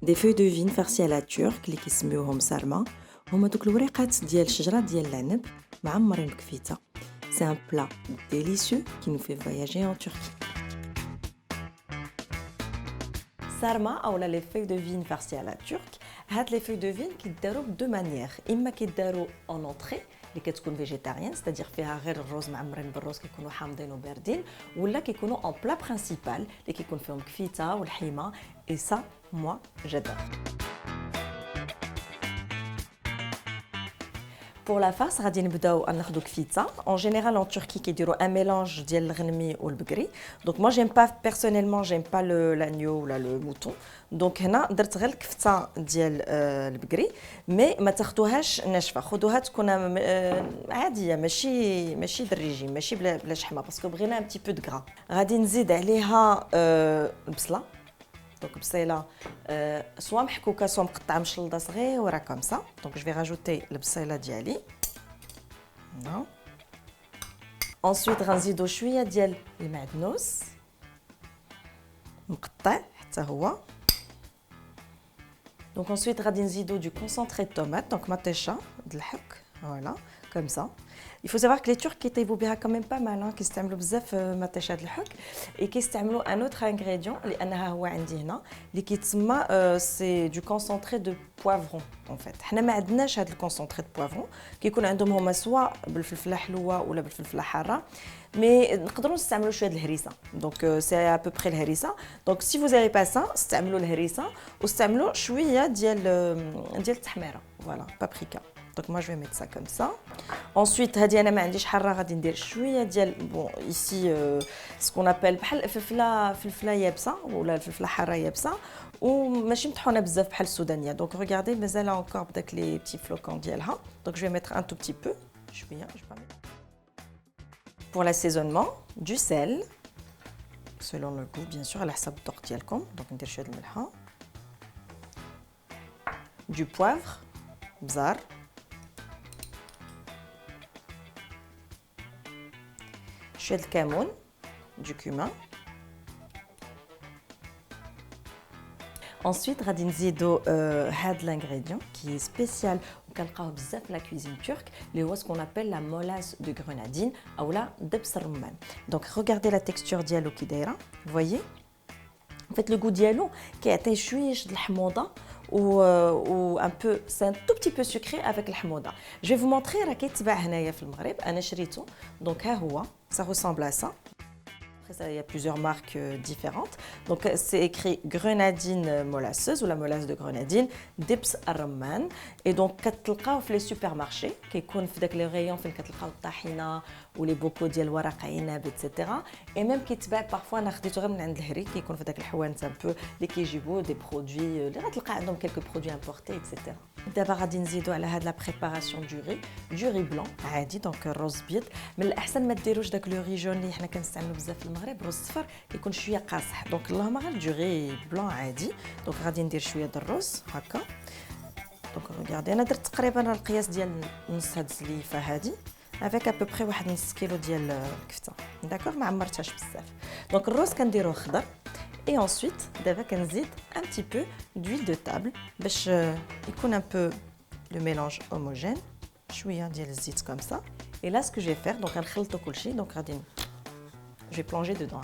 Des feuilles de vigne farcies à la turque اللي كيسميوهم sarma هما دوك الوريقات ديال الشجرة ديال العنب معمرين بكفيته. C'est un plat délicieux qui nous fait voyager en Turquie. Sarma ou les feuilles de vigne farcies à la turque. هاد les feuilles de vigne كيداروا de manière. إما كيداروا en entrée اللي كتكون végétarienne, c'est-à-dire فيها غير الرز معمرين بالرز كيكونوا حامضين وباردين, ولا كيكونوا en plat principal اللي كيكون فيهم كفيته والحيمه. Et ça, moi, j'adore. Pour la farce, غادي نبداو ناخذوا كفيته. En général en Turquie كيديروا un mélange ديال الغنمي والبقري. Donc moi j'aime pas personnellement, j'aime pas l'agneau ou le mouton. Donc هنا درت غير الكفته ديال البقري, mais ما تاخذوهاش ناشفه, خذوها تكون عاديه, ماشي بالريجيم, ماشي بلا شحمه, باسكو بغينا un petit peu de gras. غادي نزيد عليها البصله. Donc بصيله soit محكوكه soit مقطعه مشلضه صغيره comme ça. Donc je vais rajouter البصيله ديالي. Non. Ensuite غنزيدو شويه ديال المعدنوس مقطع حتى هو. Donc ensuite غادي نزيدو du concentré de tomate, donc مطيشه د الحك, voilà, comme ça. Il faut savoir que les Turcs كيطيبوا بها quand même pas mal, كيستعملوا بزاف مطيشه د الحك, et كيستعملوا un autre ingrédient اللي انا ها هو عندي هنا اللي كيتسمى c'est du concentré de poivron en fait. حنا ما عندناش هذا الكونسونطري د بوافرون, كيكون عندهم هما سواء بالفلفله حلوه ولا بالفلفله حاره, مي نقدروا نستعملوا شويه د الهريسه. دونك سي ا بو بري الهريسه. دونك سي فو زافي با سا استعملوا الهريسه واستعملوا شويه ديال التحميره, فوالا, بابريكا. Donc moi je vais mettre ça comme ça. Ensuite هذه انا ما عنديش حاره, غادي ندير شويه ديال bon ici ce qu'on appelle بحال فلفله يابسه ولا الفلفله حاره يابسه, وماشي مطحونه بزاف بحال السودانيه. دونك regardez مازال encore بداك لي petits flocons ديالها. Donc je vais mettre un tout petit peu شويه. Pour l'assaisonnement, du sel selon le goût bien sûr, على حسب الذوق ديالكم. Donc ندير شويه الملحه, du poivre بزار, شويه الكمون, du cumin. Ensuite غادي نزيدو هاد l'ingrédient qui est spécial وكنلقاوه بزاف في la cuisine turque, اللي هو ce qu'on appelle la molasse de grenadine اولا دبس الرمان. Donc regardez la texture ديالو كي دايره, vous voyez en fait le goût ديالو كيعطي شويه د الحموضه ou un peu, c'est un tout petit peu sucré avec الحموضه. Je vais vous montrer راه كيتباع هنايا في المغرب, انا شريته. Donc ها هو, ça ressemble à ça. Après ça, il y a plusieurs marques différentes. Donc c'est écrit grenadine molasseuse ou la molasse de grenadine, dips الرمان. Et donc كتلقاو في les supermarchés, كيكون في داك لي ريون فين كتلقاو الطحينه ولي بوكو ديال ورق عنب ايتترا. اي ميم كيتباع بارفوا, انا خديته غير من عند الهري, كيكون في داك الحوانت ان بو اللي كيجيبوا دي برودوي اللي غتلقى عندهم كلكو برودوي امبورتي ايتترا. دابا غادي نزيدو على هاد لا بريباراسيون دو ري بلون عادي. دونك الرز بيض, من الاحسن ما ديروش داك لو ري جون اللي حنا كنستعملوا بزاف في المغرب, الرز الصفر كيكون شويه قاصح. دونك اللهم غير دو ري بلون عادي. دونك غادي ندير شويه د الرز هكا. دونك ريغاردي انا درت تقريبا القياس ديال نص هاد الزليفه هادي, افيك ا بو بري واحد نص كيلو ديال الكفته, داكوغ, ما عمرتهاش بزاف. دونك الرز كنديروه خضر. Et ensuite, دابا كنزيد un petit peu d'huile de table باش يكون un peu le mélange homogène, شويه ديال الزيت comme ça. Et là ce que je vais faire, donc غنخلطو كلشي. donc غادي je vais plonger dedans,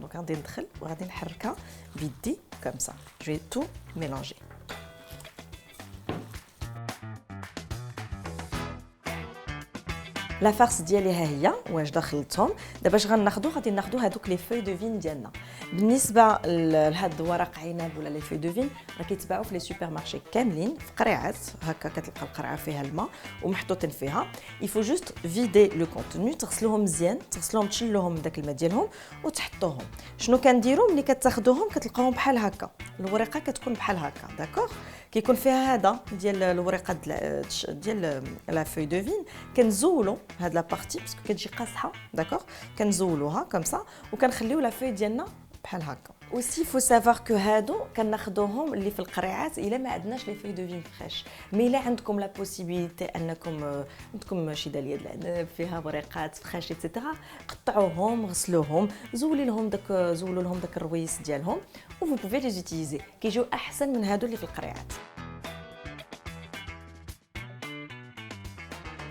donc غادي ندخل وغادي نحركها بيدي comme ça. Je vais tout mélanger. لا فارس ديالي ها هي واش دخلتهم. دابا اش غادي ناخذوا هذوك لي فوي دو فين ديالنا. بالنسبه لهاد ورق عنب ولا لي فوي دو فين راه كيتباعوا في لي سوبر مارشي كاملين في قريعات هكا, كتلقى القرعه فيها الماء ومحطوطين فيها. يفو جوست فيدي لو كونتوني, تغسلوهم مزيان, تغسلوهم تشلوهم داك الماء ديالهم وتحطوهم. شنو كنديروا ملي كتاخذوهم كتلقاوهم بحال هكا, الورقه كتكون بحال هكا, داكوغ, كيكون فيها هذا ديال الورقه ديال لا فوي دو فين. كنزولوا هاد لا بارتي باسكو كتجي قاصحه, داكوغ, كنزولوها كوم سا وكنخليو لا فوي ديالنا بحال هكا. aussi il faut savoir que هادو كناخذوهم اللي في القريعات الا ما عندناش لي فوي دو فين فريش مي الا عندكم لا بوسيبيليتي انكم عندكم شي داليه د العنب فيها بريقات فريش ايتترا قطعوهم غسلوهم زولوا لهم داك الرويس ديالهم و vous pouvez les utiliser كيجيو احسن من هادو اللي في القريعات.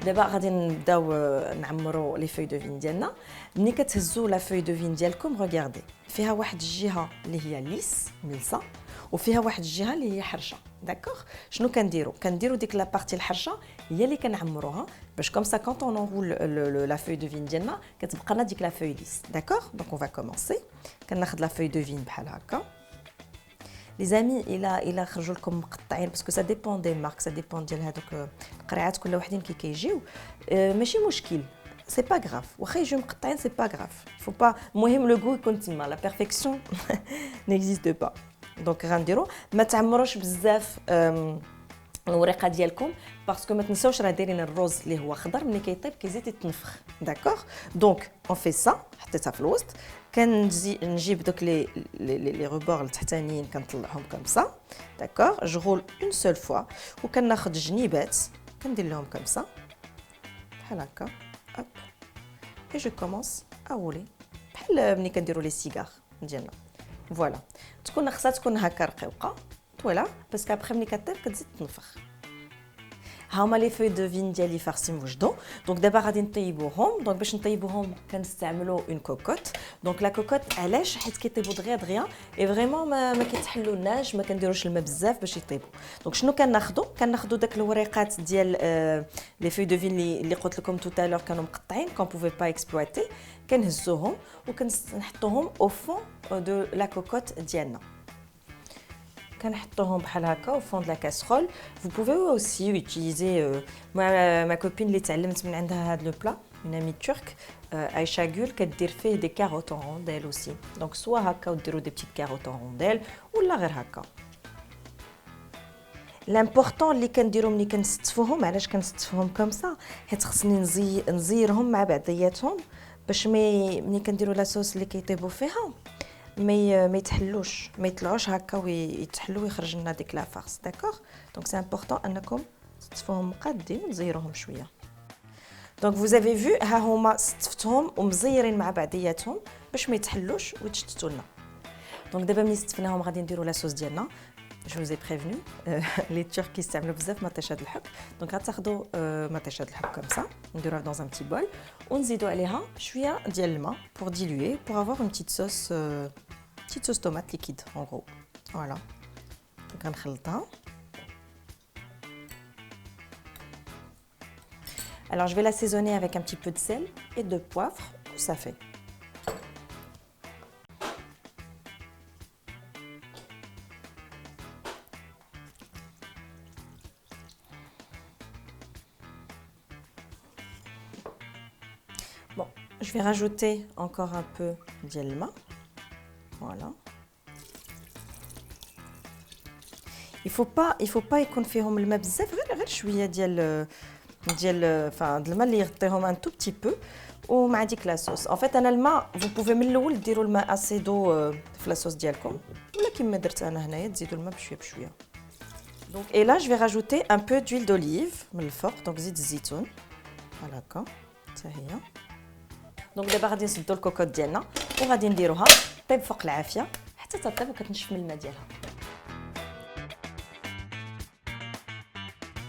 دابا غادي نبداو نعمروا لي فوي دو فين ديالنا. ملي كتهزوا لا فوي دو فين ديالكم ريغاردي فيها واحد الجهه اللي هي ليس ملسه وفيها واحد الجهه اللي هي حرشه داكوغ. شنو كنديروا ديك لا بارتي الحرشه هي اللي كنعمروها باش كوم سا كونط اون اونغول لا فوي دو فين ديالنا كتبقى لنا ديك لا فوي ليس داكوغ. دونك اون فا كومونسي. كناخذ لا فوي دو فين بحال هكا لي زامي الى خرجوا لكم مقطعين باسكو سا ديبون دي مارك سا ديبون ديال هذوك القريعات كل وحدين كيجيو ماشي مشكل سي با غراف واخا يجيو مقطعين سي با غراف فو با المهم لو غو يكون تما لا بيرفيكسيون نيكزيست با. دونك غنديرو ما تعمروش بزاف الورقه ديالكم باسكو ما تنساوش راه دايرين الروز اللي هو خضر ملي كيطيب كيزيد يتنفخ داكوغ. دونك اون في سا حطيتها في الوسط نجيب دوك لي روبور التحتانيين كنطلعهم كوم سا داكوغ. جو رول اون سول فوا وكناخذ الجنيبات كندير لهم كوم سا بحال هكا هوب اي جو كومونس اولي بحال ملي كنديروا لي سيجار ديالنا فوالا. خصها تكون هكا رقيقه طويله باسكو ابخي ملي كطيب كتزيد تنفخ. هاهما لي فوي دو فين ديالي فارسين وجدو. دونك دابا غادي نطيبوهم. دونك باش نطيبوهم كنستعملوا اون كوكوت. دونك لا كوكوت علاش حيت كيطيبوا دغيا اي فريمون ما كيتحلوناش ما كنديروش الماء بزاف باش يطيبوا. دونك شنو كناخذوا داك الوريقات ديال لي فوي دو فين اللي قلت لكم توتالور كانوا مقطعين كون بوفي با اكسبلويتي كنهزوهم وكنحطوهم او فون دو لا كوكوت ديالنا كنحطوهم بحال هكا au fond de la casserole. Vous pouvez aussi utiliser ma copine اللي تعلمت من عندها هذا لو بلا une amie turque Aïcha Gül كدير فيه des carottes en rondelles aussi. Donc soit هكا وديروا des petites carottes en rondelles ولا غير هكا. لامبورطون اللي كنديرو ملي كنستفوهم علاش كنستفوهم كوم سا حيت خصني نزيرهم مع بعضياتهم باش ملي كنديرو لاصوص اللي كيطيبوا فيها ما يتحلوش ما يطلعوش هكا ويتحلوا ويخرج لنا ديك لا فارس داكوغ. دونك سي امبورطون انكم تستفوهم مقادين وتزيروهم شويه. دونك vous avez vu ها هما استفتهم ومزيرين مع بعضياتهم باش ما يتحلوش ويتشتتوا لنا. دونك دابا ملي استفناهم غادي نديروا لاصوص ديالنا. Je vous ai prévenu, les Turcs يستعملوا بزاف مطيشه الحب. دونك غتاخذوا مطيشه الحب كوم سا نديروها dans un petit bol ونزيدوا عليها شويه ديال الماء pour diluer pour avoir une petite sauce tomate liquide en gros. Voilà. غنخلطها. Alors je vais l'assaisonner avec un petit peu de sel et de poivre, ça fait. Bon, je vais rajouter encore un peu d'elma. Voilà. Il faut pas يكون فيهم الماء بزاف غير شويه ديال enfin الماء اللي يغطيهم un tout petit peu ومع ديك لاصوص. En fait انا الماء vous pouvez من الاول ديروا الماء اسي دو في لاصوص ديالكم ولا كيما درت انا هنايا تزيدوا الماء بشويه بشويه. Donc et là je vais rajouter un peu d'huile d'olive من الفوق. Donc زيت الزيتون بحال هكا حتى هي. دونك دابا غادي نسدوا الكوكوط ديالنا وغادي نديروها طيب فوق العافيه حتى تطيب وكتنشف من الماء ديالها.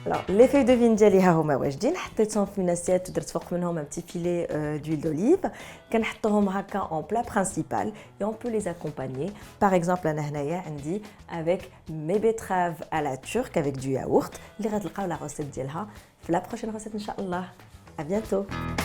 Alors les feuilles de vigne ديالي ها هما واجدين حطيتهم في ناسيات ودرت فوق منهم un petit filet d'huile d'olive كنحطوهم هكا en plat principal et on peut les accompagner par exemple انا هنايا عندي avec mes betteraves à la turque avec du yaourt اللي غتلقاو لا روسيت ديالها في لا بروشين روسيت ان شاء الله. à bientôt.